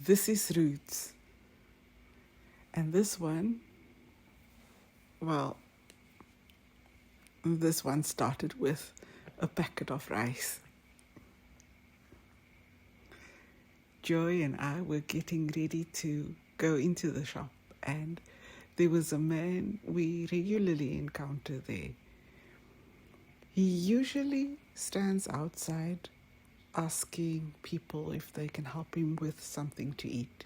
This is Roots. And well, this one started with a packet of rice. Joy and I were getting ready to go into the shop, and there was a man we regularly encounter there. He usually stands outside asking people if they can help him with something to eat.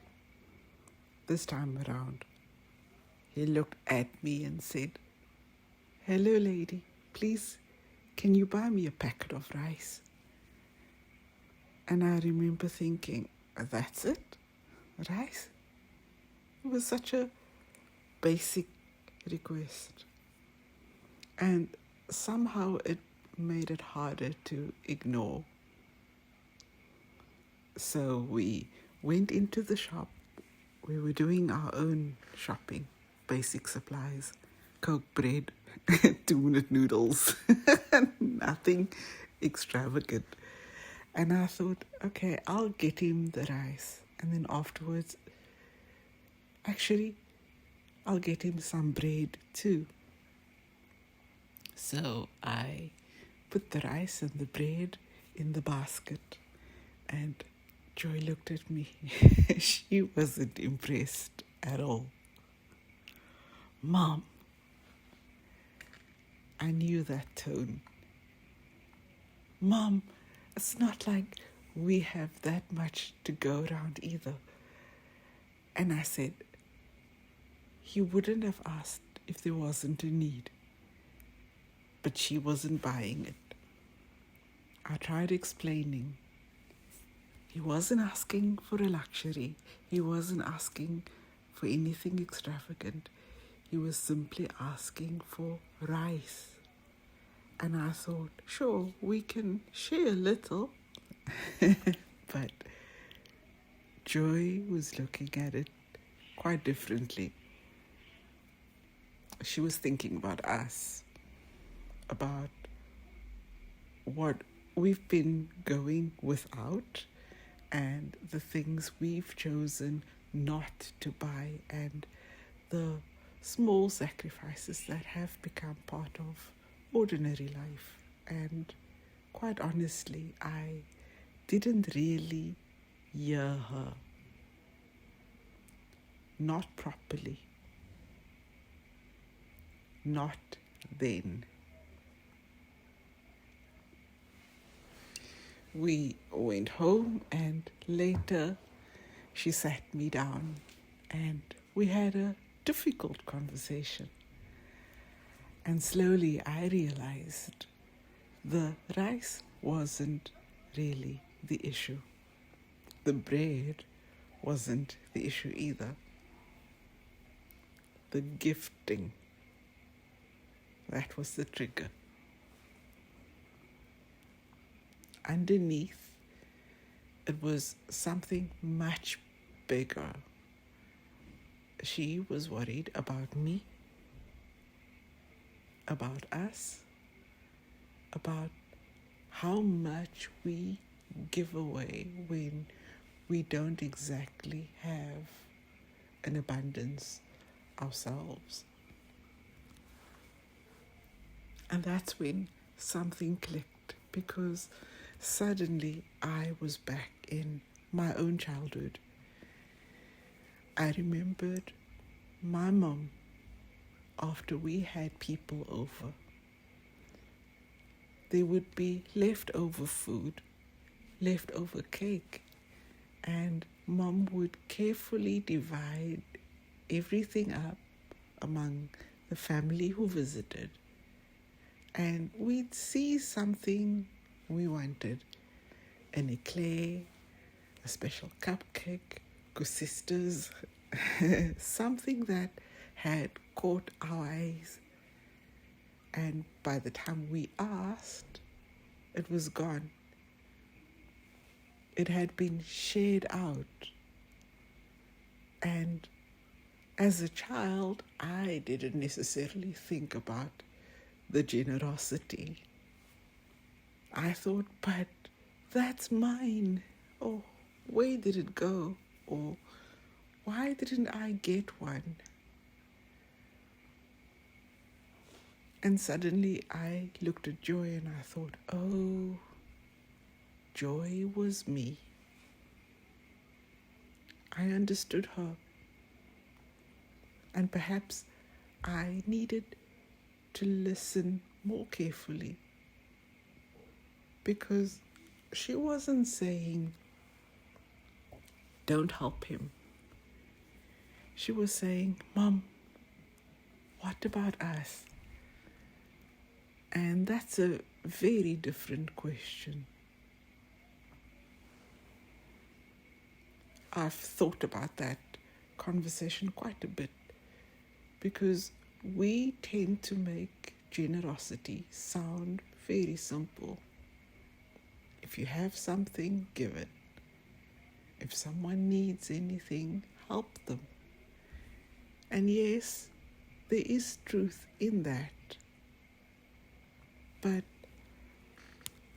This time around, he looked at me and said, "Hello, lady, please, can you buy me a packet of rice?" And I remember thinking, that's it? Rice? It was such a basic request. And somehow it made it harder to ignore. So we went into the shop. We were doing our own shopping, basic supplies, Coke bread, 2-minute noodles, nothing extravagant. And I thought, okay, I'll get him the rice. And then afterwards, actually, I'll get him some bread too. So I put the rice and the bread in the basket. And Joy looked at me. She wasn't impressed at all. "Mom," I knew that tone. "Mom, it's not like we have that much to go around either." And I said, "He wouldn't have asked if there wasn't a need." But she wasn't buying it. I tried explaining. He wasn't asking for a luxury. He wasn't asking for anything extravagant. He was simply asking for rice. And I thought, sure, we can share a little. But Joy was looking at it quite differently. She was thinking about us, about what we've been going without, and the things we've chosen not to buy, and the small sacrifices that have become part of ordinary life. And quite honestly, I didn't really hear her. Not properly. Not then. We went home, and later she sat me down and we had a difficult conversation. And slowly I realized the rice wasn't really the issue. The bread wasn't the issue either. The gifting, that was the trigger. Underneath, it was something much bigger. She was worried about me, about us, about how much we give away when we don't exactly have an abundance ourselves. And that's when something clicked, because suddenly I was back in my own childhood. I remembered my mom, after we had people over, there would be leftover food, leftover cake, and Mom would carefully divide everything up among the family who visited. And we'd see something we wanted, an eclair, a special cupcake, sisters, something that had caught our eyes. And by the time we asked, it was gone. It had been shared out. And as a child, I didn't necessarily think about the generosity. I thought, but that's mine. Oh, where did it go? or why didn't I get one? And suddenly I looked at Joy and I thought, oh, Joy was me. I understood her. And perhaps I needed to listen more carefully, because she wasn't saying, don't help him. She was saying, Mom, what about us? And that's a very different question. I've thought about that conversation quite a bit, because we tend to make generosity sound very simple. If you have something, give it. If someone needs anything, help them. And yes, there is truth in that. But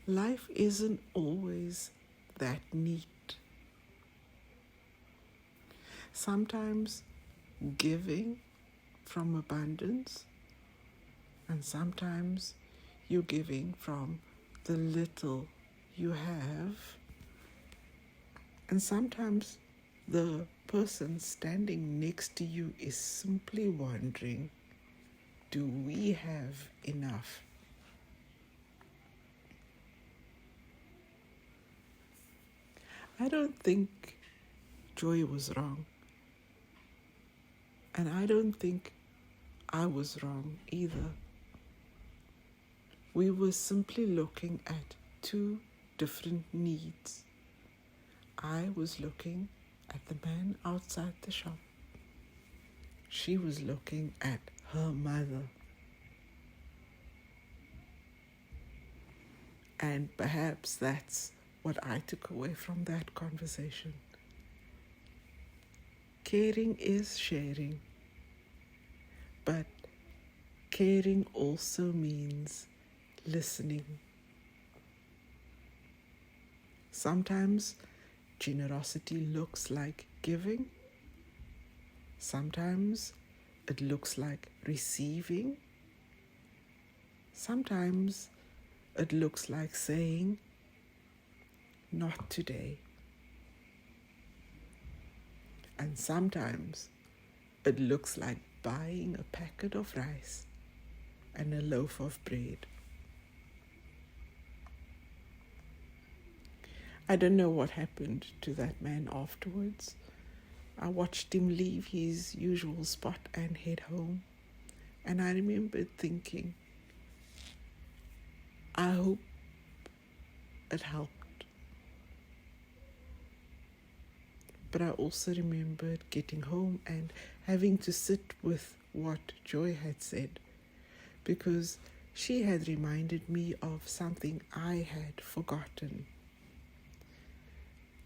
life isn't always that neat. Sometimes giving from abundance, and sometimes you're giving from the little you have, and sometimes the person standing next to you is simply wondering, do we have enough? I don't think Joy was wrong, and I don't think I was wrong either. We were simply looking at two different needs. I was looking at the man outside the shop. She was looking at her mother. And perhaps that's what I took away from that conversation. Caring is sharing, but caring also means listening. Sometimes generosity looks like giving. Sometimes it looks like receiving. Sometimes it looks like saying, not today. And sometimes it looks like buying a packet of rice and a loaf of bread. I don't know what happened to that man afterwards. I watched him leave his usual spot and head home. And I remembered thinking, I hope it helped. But I also remembered getting home and having to sit with what Joy had said, because she had reminded me of something I had forgotten.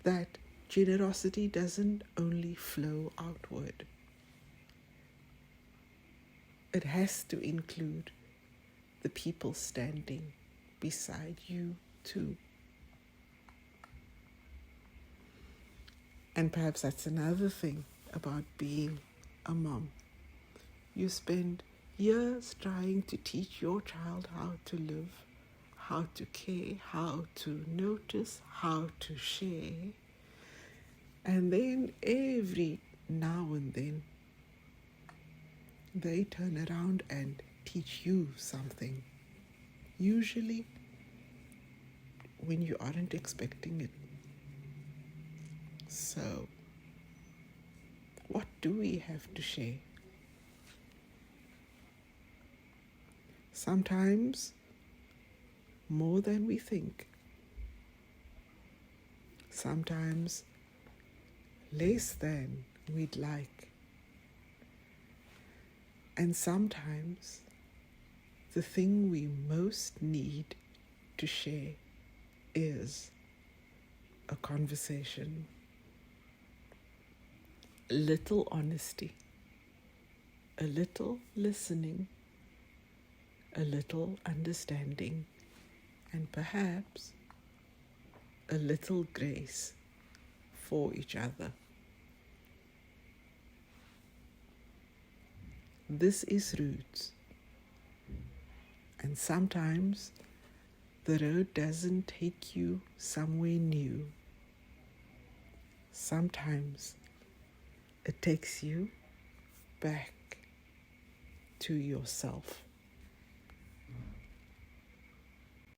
That generosity doesn't only flow outward. It has to include the people standing beside you too. And perhaps that's another thing about being a mom. You spend years trying to teach your child how to live, how to care, how to notice, how to share. And then every now and then, they turn around and teach you something. Usually when you aren't expecting it. So, what do we have to share? Sometimes more than we think. Sometimes less than we'd like. And sometimes the thing we most need to share is a conversation, a little honesty, a little listening, a little understanding, and perhaps a little grace for each other. This is roots. And sometimes the road doesn't take you somewhere new. Sometimes it takes you back to yourself.